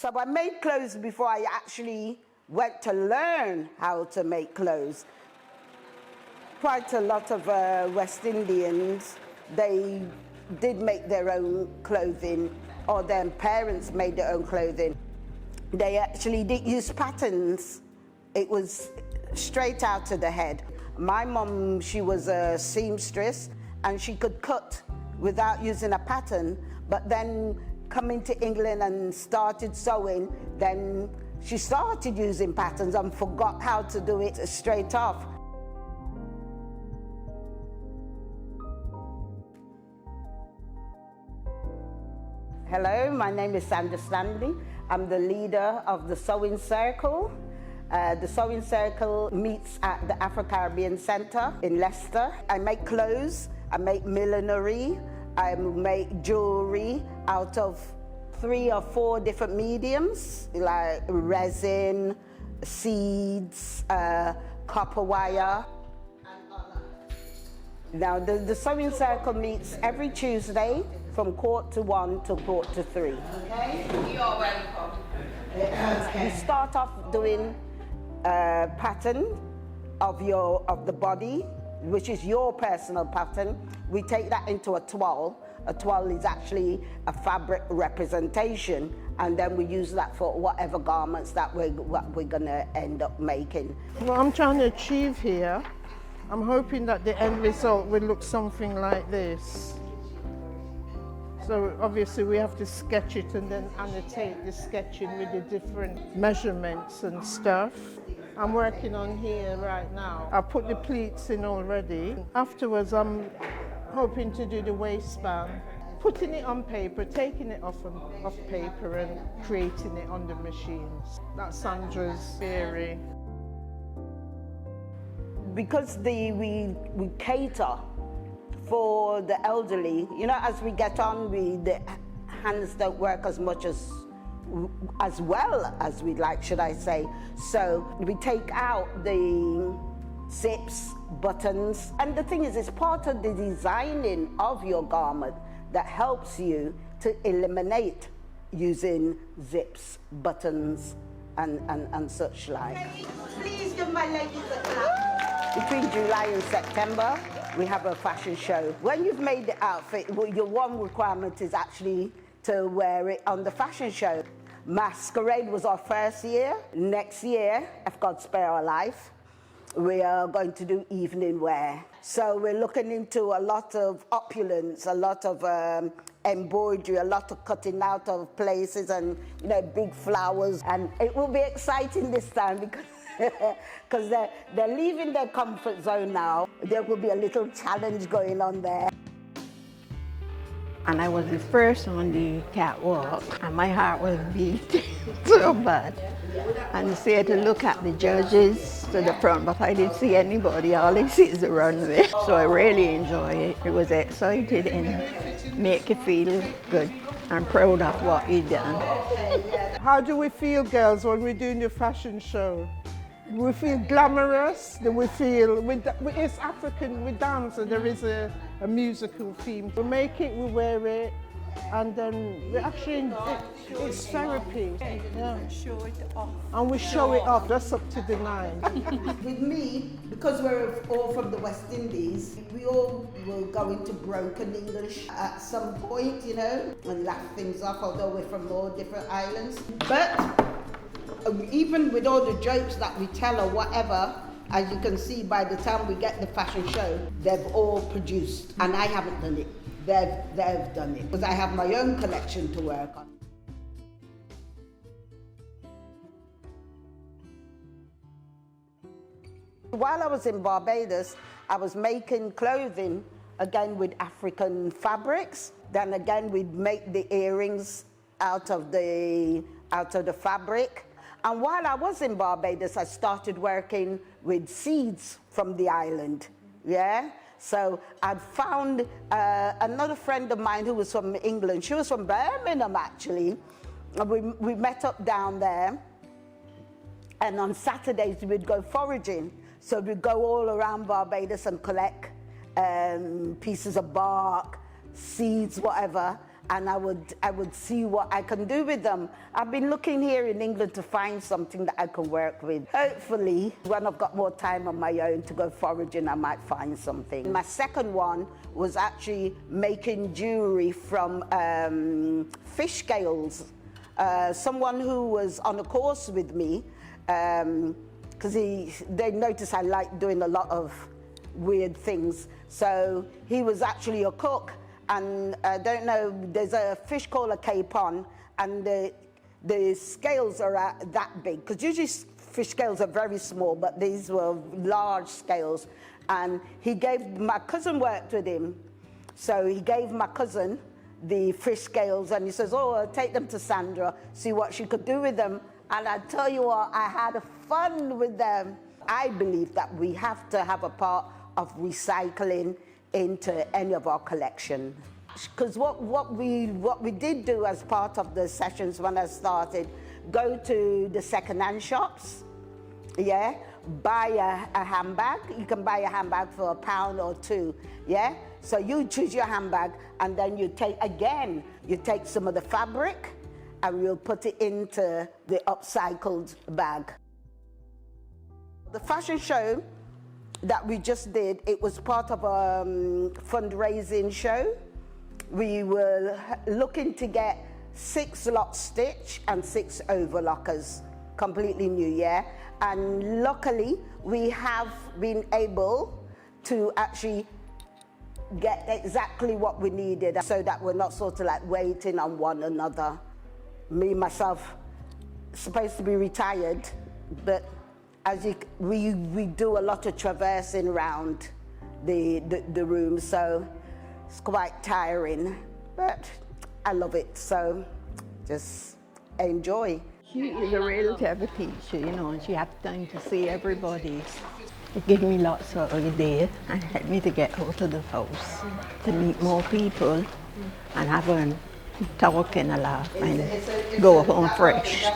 So I made clothes before I actually went to learn how to make clothes. Quite a lot of West Indians, they did make their own clothing, or their parents made their own clothing. They actually didn't use patterns. It was straight out of the head. My mom, she was a seamstress, and she could cut without using a pattern, but then coming to England and started sewing, then she started using patterns and forgot how to do it straight off. Hello, my name is Sandra Stanley. I'm the leader of the Sewing Circle. The Sewing Circle meets at the Afro-Caribbean Centre in Leicester. I make clothes, I make millinery, I make jewellery out of 3 or 4 different mediums, like resin, seeds, copper wire. Now, the Sewing Circle meets every Tuesday from 1:45 to 3:45. Okay? You are welcome. We start off doing a pattern of the body, which is your personal pattern. We take that into a toile. A toile is actually a fabric representation, and then we use that for whatever garments that we're gonna end up making. What I'm trying to achieve here, I'm hoping that the end result will look something like this. So obviously we have to sketch it and then annotate the sketching with the different measurements and stuff. I'm working on here right now. I put the pleats in already. Afterwards I'm hoping to do the waistband, putting it on paper, taking it off paper and creating it on the machines. That's Sandra's theory. Because we cater for the elderly, you know, as we get on, the hands don't work as much as well as we'd like, should I say. So we take out the zips, buttons, and the thing is, it's part of the designing of your garment that helps you to eliminate using zips, buttons, and such like. Please give my ladies a clap. Between July and September, we have a fashion show. When you've made the outfit, your one requirement is actually to wear it on the fashion show. Masquerade was our first year. Next year, if God spare our life, we are going to do evening wear. So we're looking into a lot of opulence, a lot of embroidery, a lot of cutting out of places, and big flowers. And it will be exciting this time because they're leaving their comfort zone now. There will be a little challenge going on there. And I was the first on the catwalk, and my heart was beating so bad. And so I had to look at the judges to the front, but I didn't see anybody. All I see is the runway. So I really enjoy it. It was exciting and make you feel good and proud of what you done. How do we feel, girls, when we're doing the fashion show? Do we feel glamorous? Do we feel, it's African, we dance, and there is a musical theme. We make it, we wear it, and then we actually, it's therapy. Yeah. Show it off. And we show it off, that's up to the 9. With me, because we're all from the West Indies, we all will go into broken English at some point, and laugh things off, although we're from all different islands. But even with all the jokes that we tell or whatever, as you can see, by the time we get the fashion show, they've all produced, and I haven't done it. They've done it, because I have my own collection to work on. While I was in Barbados, I was making clothing, again with African fabrics. Then again, we'd make the earrings out of the fabric. And while I was in Barbados, I started working with seeds from the island, yeah? So I'd found another friend of mine who was from England. She was from Birmingham, actually. And we met up down there. And on Saturdays, we'd go foraging. So we'd go all around Barbados and collect pieces of bark, seeds, whatever. and I would see what I can do with them. I've been looking here in England to find something that I can work with. Hopefully, when I've got more time on my own to go foraging, I might find something. My second one was actually making jewelry from fish scales. Someone who was on a course with me, because they noticed I like doing a lot of weird things. So he was actually a cook, and I don't know, there's a fish called a capon, and the scales are that big, because usually fish scales are very small, but these were large scales. And my cousin worked with him, so he gave my cousin the fish scales, and he says, oh, I'll take them to Sandra, see what she could do with them. And I tell you what, I had fun with them. I believe that we have to have a part of recycling into any of our collection. Because what we did do as part of the sessions when I started, go to the second-hand shops, yeah, buy a handbag. You can buy a handbag for £1 or £2, yeah? So you choose your handbag, and then you take some of the fabric, and we'll put it into the upcycled bag. The fashion show that we just did, it was part of a fundraising show. We were looking to get 6 lock stitch and 6 overlockers, completely new, yeah? And luckily, we have been able to actually get exactly what we needed, so that we're not sort of like waiting on one another. Me, myself, supposed to be retired, but we do a lot of traversing around the room, so it's quite tiring, but I love it, so just enjoy. She is a real clever teacher, you know, and she has time to see everybody. It gave me lots of ideas and helped me to get out of the house, to meet more people and have a talk and a laugh and go home fresh.